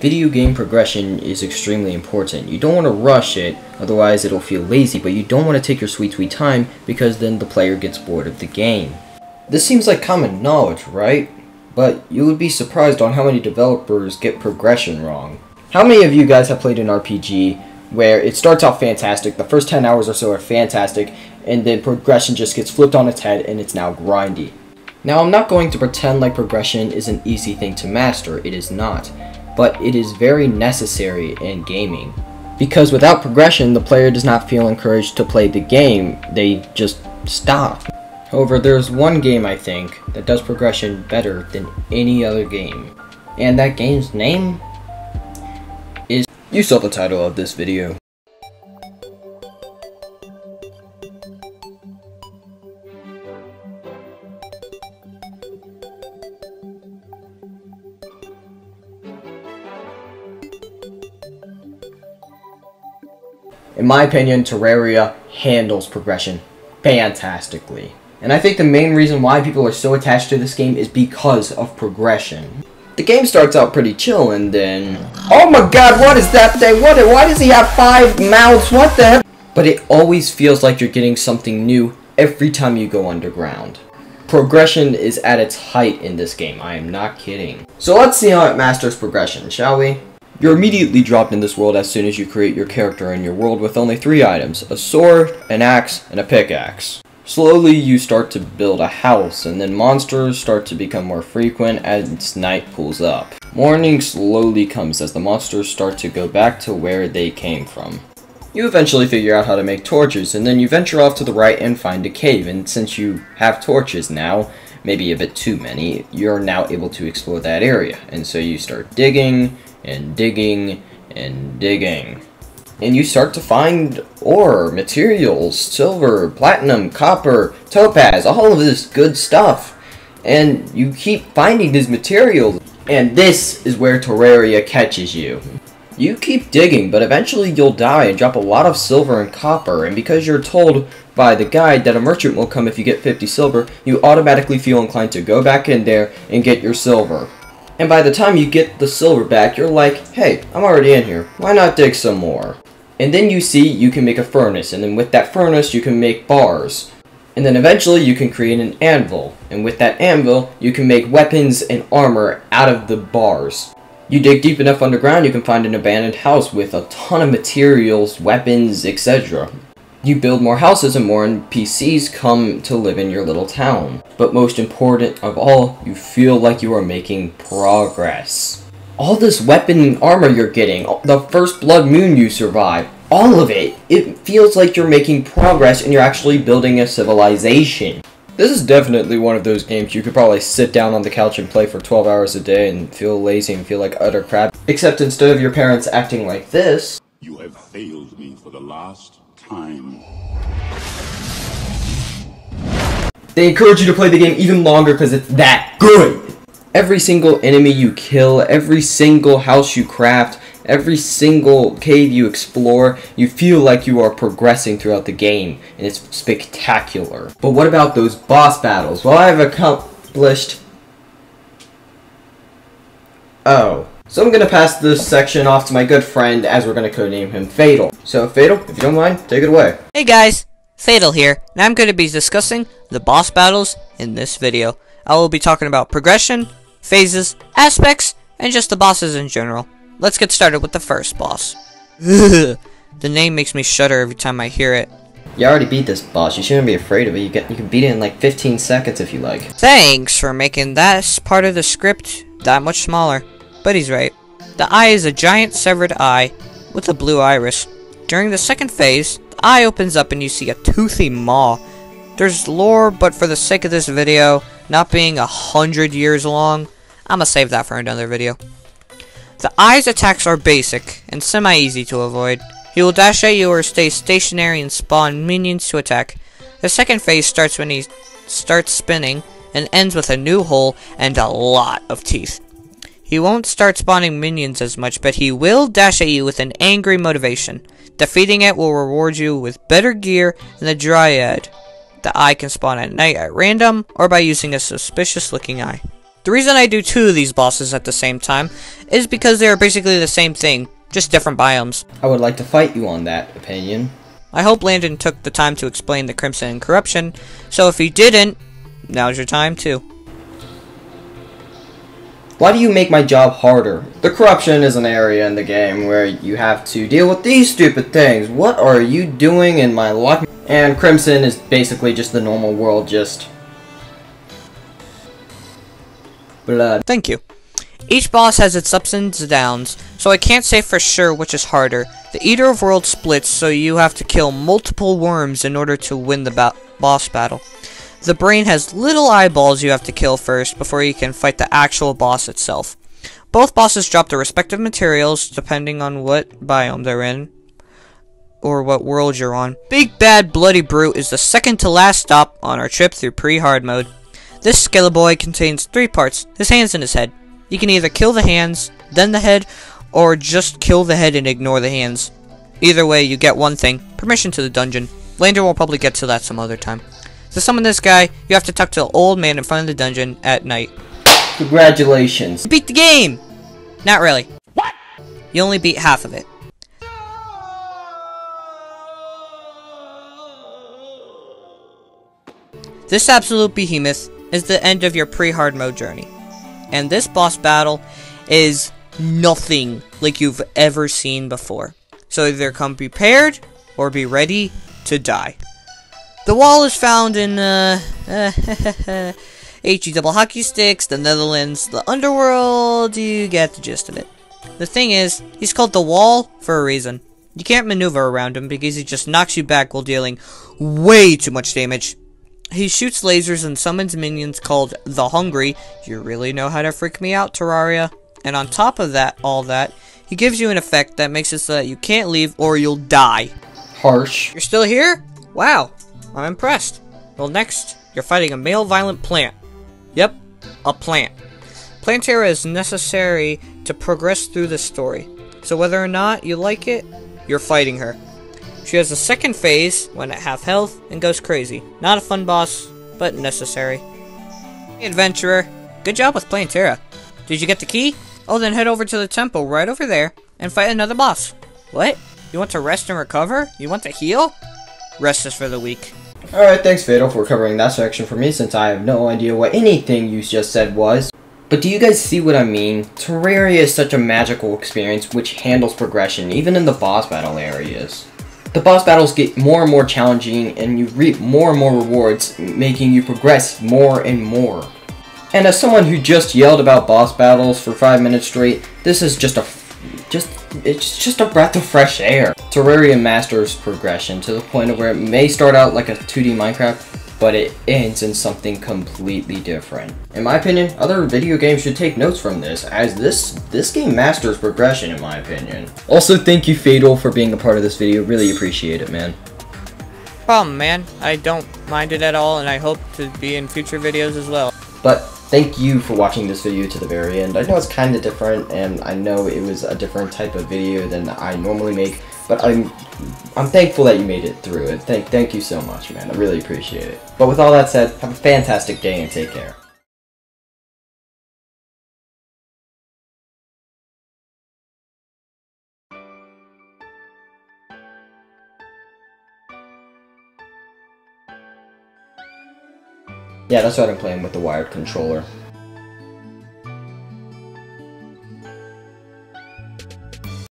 Video game progression is extremely important. You don't want to rush it, otherwise it'll feel lazy, but you don't want to take your sweet time because then the player gets bored of the game. This seems like common knowledge, right? But you would be surprised on how many developers get progression wrong. How many of you guys have played an RPG where it starts off fantastic, the first 10 hours or so are fantastic, and then progression just gets flipped on its head and it's now grindy? Now, I'm not going to pretend like progression is an easy thing to master. It is not. But it is very necessary in gaming. Because without progression, the player does not feel encouraged to play the game. They just stop. However, there's one game, I think, that does progression better than any other game. And that game's name is... You saw the title of this video. In my opinion, Terraria handles progression fantastically. And I think the main reason why people are so attached to this game is because of progression. The game starts out pretty chill and then... Oh my god, what is that thing? Why does he have 5 mouths? What the heck? But it always feels like you're getting something new every time you go underground. Progression is at its height in this game, I am not kidding. So let's see how it masters progression, shall we? You're immediately dropped in this world as soon as you create your character in your world with only 3 items, a sword, an axe, and a pickaxe. Slowly you start to build a house, and then monsters start to become more frequent as night pulls up. Morning slowly comes as the monsters start to go back to where they came from. You eventually figure out how to make torches, and then you venture off to the right and find a cave, and since you have torches now, maybe a bit too many, you're now able to explore that area, and so you start digging, and digging, and digging. And you start to find ore, materials, silver, platinum, copper, topaz, all of this good stuff. And you keep finding these materials. And this is where Terraria catches you. You keep digging, but eventually you'll die and drop a lot of silver and copper. And because you're told by the guide that a merchant will come if you get 50 silver, you automatically feel inclined to go back in there and get your silver. And by the time you get the silver back, you're like, hey, I'm already in here. Why not dig some more? And then you see you can make a furnace, and then with that furnace you can make bars. And then eventually you can create an anvil, and with that anvil you can make weapons and armor out of the bars. You dig deep enough underground, you can find an abandoned house with a ton of materials, weapons, etc. You build more houses and more NPCs come to live in your little town. But most important of all, you feel like you are making progress. All this weapon and armor you're getting, the first blood moon you survive, all of it, it feels like you're making progress and you're actually building a civilization. This is definitely one of those games you could probably sit down on the couch and play for 12 hours a day and feel lazy and feel like utter crap. Except instead of your parents acting like this... You have failed me for the last time. They encourage you to play the game even longer because it's that good! Every single enemy you kill, every single house you craft, every single cave you explore, you feel like you are progressing throughout the game, and it's spectacular. But what about those boss battles? Well, I have accomplished... Oh. So I'm gonna pass this section off to my good friend, as we're gonna codename him Fatal. So, Fatal, if you don't mind, take it away. Hey guys, Fatal here, and I'm going to be discussing the boss battles in this video. I will be talking about progression, phases, aspects, and just the bosses in general. Let's get started with the first boss. Ugh, the name makes me shudder every time I hear it. You already beat this boss, you shouldn't be afraid of it. You can beat it in like 15 seconds if you like. Thanks for making that part of the script that much smaller. But he's right. The eye is a giant severed eye with a blue iris. During the second phase, the eye opens up and you see a toothy maw. There's lore, but for the sake of this video, not being 100 years long, I'ma save that for another video. The eye's attacks are basic and semi-easy to avoid. He will dash at you or stay stationary and spawn minions to attack. The second phase starts when he starts spinning and ends with a new hole and a lot of teeth. He won't start spawning minions as much, but he will dash at you with an angry motivation. Defeating it will reward you with better gear than the Dryad. The eye can spawn at night at random, or by using a suspicious looking eye. The reason I do 2 of these bosses at the same time is because they are basically the same thing, just different biomes. I would like to fight you on that opinion. I hope Landon took the time to explain the Crimson and Corruption, so if he didn't, now's your time too. Why do you make my job harder? The Corruption is an area in the game where you have to deal with these stupid things. What are you doing in my life? And Crimson is basically just the normal world, just blood. Thank you. Each boss has its ups and downs, so I can't say for sure which is harder. The Eater of Worlds splits, so you have to kill multiple worms in order to win the boss battle. The Brain has little eyeballs you have to kill first before you can fight the actual boss itself. Both bosses drop their respective materials depending on what biome they're in, or what world you're on. Big Bad Bloody Brute is the second to last stop on our trip through pre-hard mode. This Skeleboy contains 3 parts, his hands and his head. You can either kill the hands, then the head, or just kill the head and ignore the hands. Either way, you get one thing, permission to the dungeon. Landon will probably get to that some other time. To summon this guy, you have to talk to the old man in front of the dungeon at night. Congratulations. You beat the game! Not really. What? You only beat half of it. This absolute behemoth is the end of your pre-hard mode journey. And this boss battle is nothing like you've ever seen before. So either come prepared or be ready to die. The wall is found in HE double hockey sticks, the Netherlands, the underworld, you get the gist of it. The thing is, he's called the Wall for a reason. You can't maneuver around him because he just knocks you back while dealing way too much damage. He shoots lasers and summons minions called the Hungry. You really know how to freak me out, Terraria. And on top of that, he gives you an effect that makes it so that you can't leave or you'll die. Harsh. You're still here? Wow, I'm impressed. Well, next, you're fighting a male violent plant. Yep, a plant. Plantera is necessary to progress through the story. So whether or not you like it, you're fighting her. She has a second phase when at half health and goes crazy. Not a fun boss, but necessary. Hey, adventurer. Good job with Plantera. Did you get the key? Oh, then head over to the temple right over there and fight another boss. What? You want to rest and recover? You want to heal? Rest is for the weak. Alright, thanks Fatal for covering that section for me since I have no idea what anything you just said was. But do you guys see what I mean? Terraria is such a magical experience which handles progression, even in the boss battle areas. The boss battles get more and more challenging and you reap more and more rewards, making you progress more and more. And as someone who just yelled about boss battles for 5 minutes straight, this is it's just a breath of fresh air. Terraria masters progression to the point of where it may start out like a 2D Minecraft, but it ends in something completely different. In my opinion, other video games should take notes from this, as this game masters progression in my opinion. Also, thank you Fatal for being a part of this video, really appreciate it, man. Problem, man. I don't mind it at all, and I hope to be in future videos as well. But thank you for watching this video to the very end. I know it's kind of different, and I know it was a different type of video than I normally make, but I'm thankful that you made it through it. Thank you so much, man. I really appreciate it. But with all that said, have a fantastic day and take care. Yeah, that's what I'm playing with the wired controller.